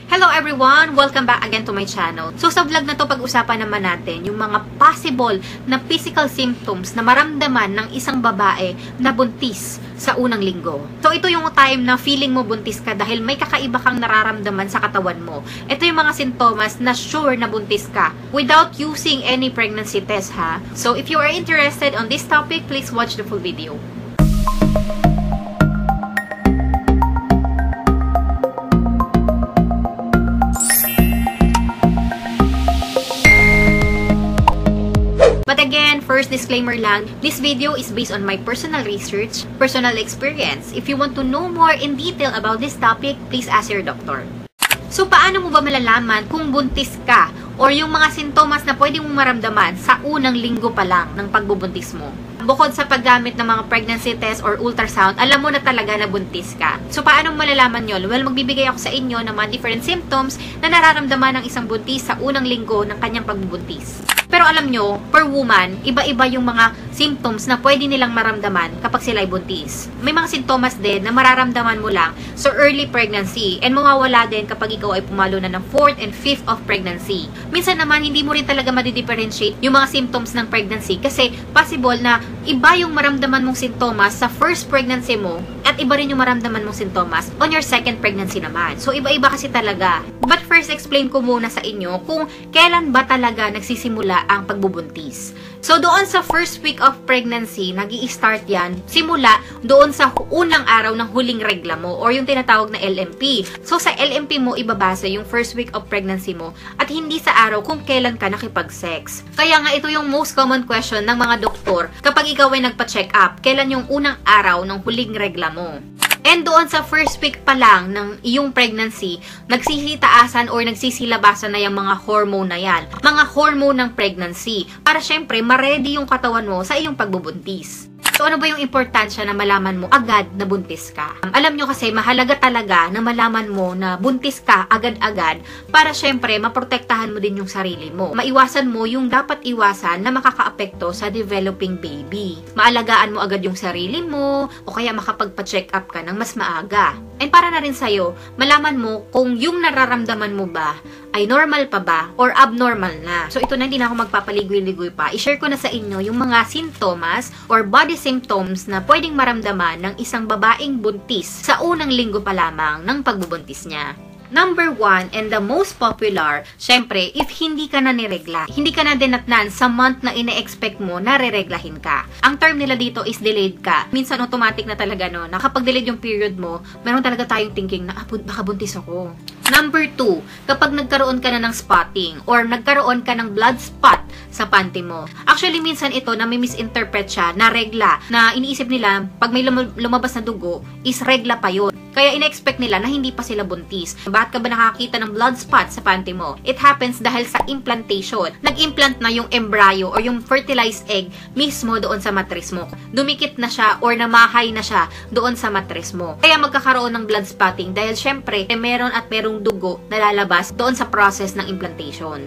Hello everyone! Welcome back again to my channel. So sa vlog na to, pag-usapan naman natin yung mga possible na physical symptoms na maramdaman ng isang babae na buntis sa unang linggo. So ito yung time na feeling mo buntis ka dahil may kakaiba kang nararamdaman sa katawan mo. Ito yung mga sintomas na sure na buntis ka without using any pregnancy test ha. So if you are interested on this topic, please watch the full video. But again, first disclaimer lang, this video is based on my personal research, personal experience. If you want to know more in detail about this topic, please ask your doctor. So, paano mo ba malalaman kung buntis ka or yung mga sintomas na pwede mong maramdaman sa unang linggo pa lang ng pagbubuntis mo? Bukod sa paggamit ng mga pregnancy test or ultrasound, alam mo na talaga na buntis ka. So, paano malalaman yun? Well, magbibigay ako sa inyo ng mga different symptoms na nararamdaman ng isang buntis sa unang linggo ng kanyang pagbubuntis. Pero alam nyo, per woman, iba-iba yung mga symptoms na pwede nilang maramdaman kapag sila ay buntis. May mga sintomas din na mararamdaman mo lang sa early pregnancy and mawawala din kapag ikaw ay pumalo na ng 4th and 5th of pregnancy. Minsan naman, hindi mo rin talaga madidifferentiate yung mga symptoms ng pregnancy kasi possible na iba yung maramdaman mong sintomas sa first pregnancy mo at iba rin yung maramdaman mong sintomas on your second pregnancy naman. So, iba-iba kasi talaga. But first, explain ko muna sa inyo kung kailan ba talaga nagsisimula ang pagbubuntis. So, doon sa first week of pregnancy, nag-i-start yan, simula doon sa unang araw ng huling regla mo or yung tinatawag na LMP. So, sa LMP mo, ibabase yung first week of pregnancy mo at hindi sa araw kung kailan ka nakipag-sex. Kaya nga, ito yung most common question ng mga doktor kapag ikaw ay nagpa-check up, kailan yung unang araw ng huling regla mo. And doon sa first week pa lang ng iyong pregnancy, nagsisitaasan or nagsisilabasan na yung mga hormone na yan. Mga hormone ng pregnancy. Para syempre, ma-ready yung katawan mo sa iyong pagbubuntis. So, ano ba yung importansya na malaman mo agad na buntis ka? Alam nyo kasi, mahalaga talaga na malaman mo na buntis ka agad-agad para syempre, maprotektahan mo din yung sarili mo. Maiwasan mo yung dapat iwasan na makakaapekto sa developing baby. Maalagaan mo agad yung sarili mo o kaya makapagpa-check up ka ng mas maaga. And para na rin sa'yo, malaman mo kung yung nararamdaman mo ba ay normal pa ba or abnormal na. So, ito na, hindi na ako magpapaligoy-ligoy pa. I-share ko na sa inyo yung mga sintomas or body symptoms na pwedeng maramdaman ng isang babaeng buntis sa unang linggo pa lamang ng pagbubuntis niya. Number 1 and the most popular, syempre, if hindi ka na niregla, hindi ka na dinatnan sa month na ine-expect mo na rereglahin ka. Ang term nila dito is delayed ka. Minsan automatic na talaga no, na kapag delayed yung period mo, meron talaga tayong thinking na baka buntis ako. Number 2, kapag nagkaroon ka na ng spotting or nagkaroon ka ng blood spot sa panty mo. Actually, minsan ito na may misinterpret siya na regla, na iniisip nila pag may lumabas na dugo is regla pa yun. Kaya ina-expect nila na hindi pa sila buntis. Bakit ka ba nakakita ng blood spot sa panty mo? It happens dahil sa implantation. Nag-implant na yung embryo or yung fertilized egg mismo doon sa mattress mo. Dumikit na siya or namahay na siya doon sa mattress mo. Kaya magkakaroon ng blood spotting dahil syempre meron at merong dugo na lalabas doon sa process ng implantation.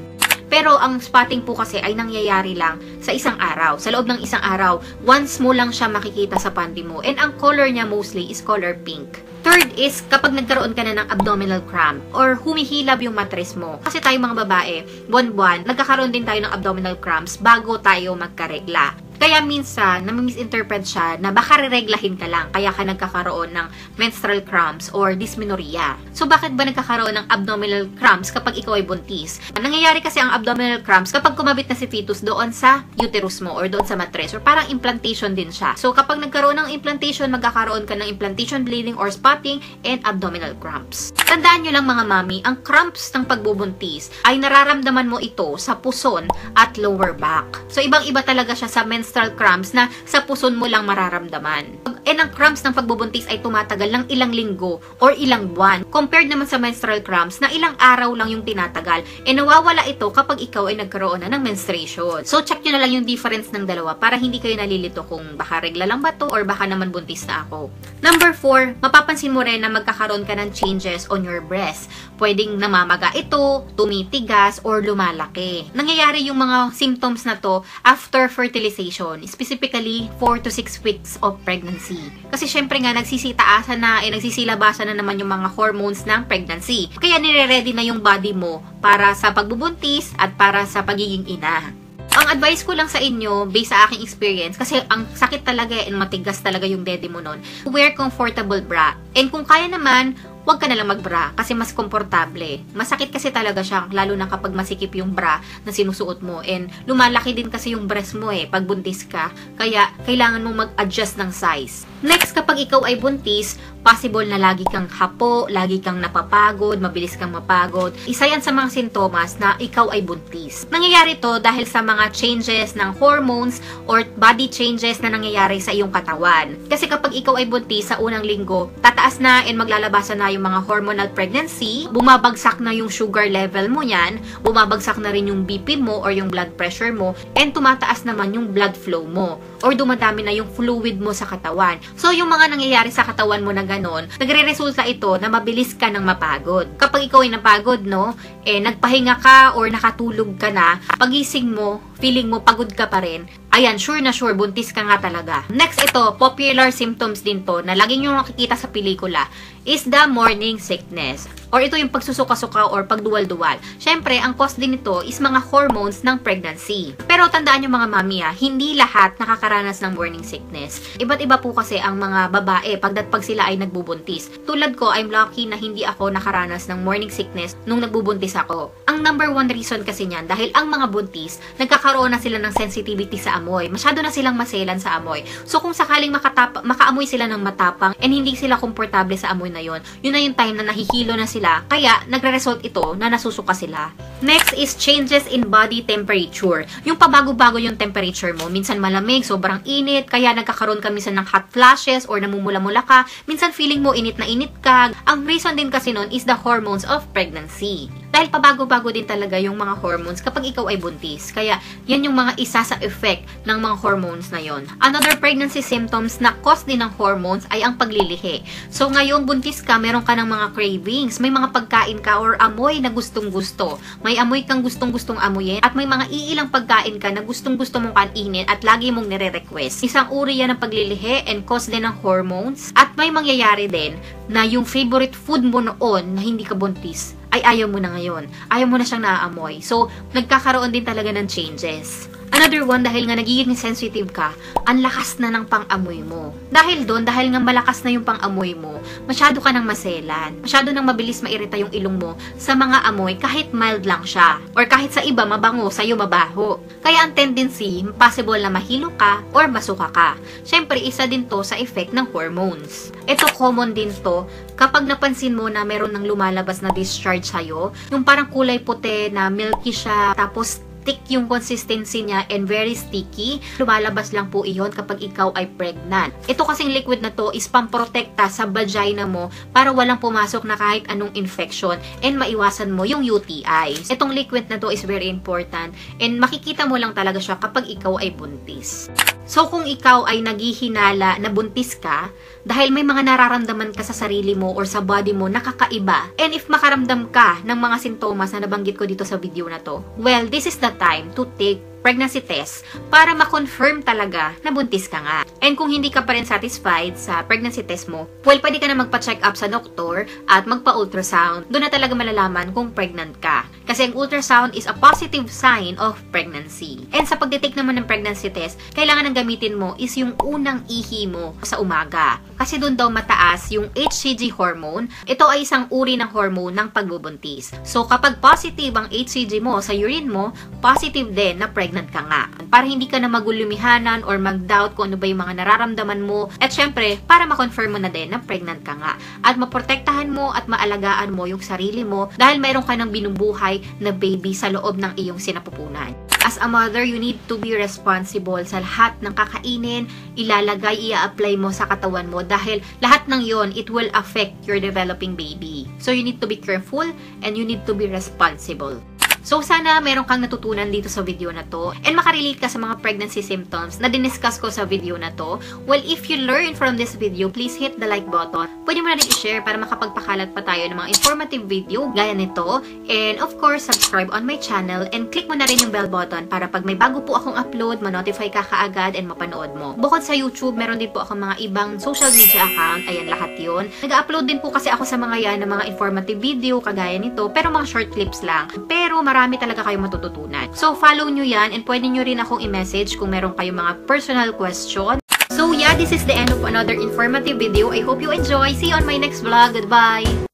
Pero ang spotting po kasi ay nangyayari lang sa isang araw. Sa loob ng isang araw, once mo lang siya makikita sa panty mo. And ang color niya mostly is color pink. Third is kapag nagkaroon ka na ng abdominal cramp or humihilab yung mattress mo. Kasi tayo mga babae, buwan-buwan, nagkakaroon din tayo ng abdominal cramps bago tayo magkaregla. Kaya minsan, nami-misinterpret siya na baka rereglahin ka lang, kaya ka nagkakaroon ng menstrual cramps or dysmenorrhea. So, bakit ba nagkakaroon ng abdominal cramps kapag ikaw ay buntis? Nangyayari kasi ang abdominal cramps kapag kumabit na si fetus doon sa uterus mo or doon sa mattress or parang implantation din siya. So, kapag nagkaroon ng implantation, magkakaroon ka ng implantation bleeding or spotting and abdominal cramps. Tandaan nyo lang mga mami, ang cramps ng pagbubuntis ay nararamdaman mo ito sa puson at lower back. So, ibang-iba talaga siya sa menstrual cramps na sa puson mo lang mararamdaman. And ang cramps ng pagbubuntis ay tumatagal ng ilang linggo or ilang buwan. Compared naman sa menstrual cramps na ilang araw lang yung tinatagal. E nawawala ito kapag ikaw ay nagkaroon na ng menstruation. So check nyo na lang yung difference ng dalawa para hindi kayo nalilito kung baka regla lang ba to or baka naman buntis na ako. Number 4, mapapansin mo rin na magkakaroon ka ng changes on your breast. Pwedeng namamaga ito, tumitigas, or lumalaki. Nangyayari yung mga symptoms na to after fertilization, specifically 4 to 6 weeks of pregnancy. pregnancy. Kasi syempre nga, nagsisitaasan na, nagsisilabasan na naman yung mga hormones ng pregnancy. Kaya nire-ready na yung body mo para sa pagbubuntis at para sa pagiging ina. Ang advice ko lang sa inyo, based sa aking experience, kasi ang sakit talaga and matigas talaga yung dede mo nun, wear comfortable bra. And kung kaya naman, huwag ka na lang magbra kasi mas komportable. Masakit kasi talaga siya, lalo na kapag masikip yung bra na sinusuot mo. And lumalaki din kasi yung breast mo pag buntis ka. Kaya kailangan mo mag-adjust ng size. Next, kapag ikaw ay buntis, possible na lagi kang hapo, lagi kang napapagod, mabilis kang mapagod. Isa yan sa mga sintomas na ikaw ay buntis. Nangyayari to dahil sa mga changes ng hormones or body changes na nangyayari sa iyong katawan. Kasi kapag ikaw ay buntis sa unang linggo, tataas na and maglalabasan na yung mga hormonal pregnancy, bumabagsak na yung sugar level mo yan, bumabagsak na rin yung BP mo or yung blood pressure mo, and tumataas naman yung blood flow mo or dumadami na yung fluid mo sa katawan. So, yung mga nangyayari sa katawan mo na ganon, nagre-resulta ito na mabilis ka ng mapagod. Kapag ikaw ay napagod, nagpahinga ka or nakatulog ka na, pagising mo, feeling mo pagod ka pa rin, ayan, sure na sure, buntis ka nga talaga. Next, ito, popular symptoms din to na lagi nyo nakikita sa pelikula is the morning sickness. Or ito yung pagsusuka-suka or pagduwal-duwal. Syempre, ang cause din nito is mga hormones ng pregnancy. Pero tandaan nyo mga mami, hindi lahat nakakaranas ng morning sickness. Iba't iba po kasi ang mga babae pag sila ay nagbubuntis. Tulad ko, I'm lucky na hindi ako nakaranas ng morning sickness nung nagbubuntis ako. Ang number one reason kasi niyan, dahil ang mga buntis, nagkakaroon na sila ng sensitivity sa amoy. Masyado na silang maselan sa amoy. So kung sakaling makaamoy sila ng matapang and hindi sila komportable sa amoy na yun na yung time na nahihilo na sila. Kaya nagre-result ito na nasusuka sila. Next is changes in body temperature. Yung pabago-bago yung temperature mo. Minsan malamig, sobrang init, kaya nagkakaroon ka minsan ng hot flashes or namumula-mula ka. Minsan feeling mo init na init ka. Ang reason din kasi nun is the hormones of pregnancy. Dahil pabago-bago din talaga yung mga hormones kapag ikaw ay buntis. Kaya yan yung mga isa sa effect ng mga hormones na yon. Another pregnancy symptoms na cause din ng hormones ay ang paglilihi. So ngayon buntis ka, meron ka ng mga cravings. May mga pagkain ka or amoy na gustong-gusto. May amoy kang gustong-gustong amuyin at may mga iilang pagkain ka na gustong-gusto mong kainin at lagi mong nire-request. Isang uri yan ng paglilihi and cause din ng hormones. At may mangyayari din na yung favorite food mo noon na hindi ka buntis ay ayaw mo na ngayon. Ayaw mo na siyang naaamoy. So, nagkakaroon din talaga ng changes. Another one, dahil nga nagiging sensitive ka, ang lakas na ng pang-amoy mo. Dahil nga malakas na yung pang-amoy mo, masyado ka nang maselan. Masyado nang mabilis mairita yung ilong mo sa mga amoy kahit mild lang siya. Or kahit sa iba mabango, sa'yo mabaho. Kaya ang tendency, possible na mahilo ka or masuka ka. Syempre, isa din to sa effect ng hormones. Ito common din to kapag napansin mo na meron ng lumalabas na discharge sa'yo, yung parang kulay puti na milky siya, tapos thick yung consistency niya and very sticky. Lumalabas lang po iyon kapag ikaw ay pregnant. Ito kasing liquid na to is pamprotekta sa vagina mo para walang pumasok na kahit anong infection and maiwasan mo yung UTIs. Itong liquid na to is very important and makikita mo lang talaga siya kapag ikaw ay buntis. So, kung ikaw ay naghihinala na buntis ka, dahil may mga nararamdaman ka sa sarili mo or sa body mo na kakaiba, and if makaramdam ka ng mga sintomas na nabanggit ko dito sa video na to, well, this is the time to take pregnancy test para ma-confirm talaga na buntis ka nga. And kung hindi ka pa rin satisfied sa pregnancy test mo, well, pwede ka na magpa-check up sa doktor at magpa-ultrasound. Doon na talaga malalaman kung pregnant ka. Kasi ang ultrasound is a positive sign of pregnancy. And sa pagdetect naman ng pregnancy test, kailangan ang gamitin mo is yung unang ihi mo sa umaga. Kasi doon daw mataas yung HCG hormone. Ito ay isang uri ng hormone ng pagbubuntis. So kapag positive ang HCG mo sa urine mo, positive din na pregnant ka nga. Para hindi ka na magulumihanan or mag-doubt kung ano ba yung mga nararamdaman mo. At syempre, para ma-confirm mo na din na pregnant ka nga. At maprotektahan mo at maalagaan mo yung sarili mo dahil mayroon ka ng binubuhay na baby sa loob ng iyong sinapupunan. As a mother, you need to be responsible sa lahat ng kakainin, ilalagay, i-apply mo sa katawan mo dahil lahat ng yon, it will affect your developing baby. So, you need to be careful and you need to be responsible. So, sana meron kang natutunan dito sa video na to and makarelate ka sa mga pregnancy symptoms na diniscuss ko sa video na to. Well, if you learn from this video, please hit the like button. Pwede mo na rin i-share para makapagpakalat pa tayo ng mga informative video gaya nito. And of course, subscribe on my channel and click mo na rin yung bell button para pag may bago po akong upload, ma-notify ka kaagad and mapanood mo. Bukod sa YouTube, meron din po ako mga ibang social media account. Ayan, lahat yun. Nag-upload din po kasi ako sa mga yan ng mga informative video kagaya nito, pero mga short clips lang. Pero marami talaga kayong matututunan. So, follow nyo yan and pwede nyo rin akong i-message kung meron kayong mga personal question. So, yeah, this is the end of another informative video. I hope you enjoy. See you on my next vlog. Goodbye!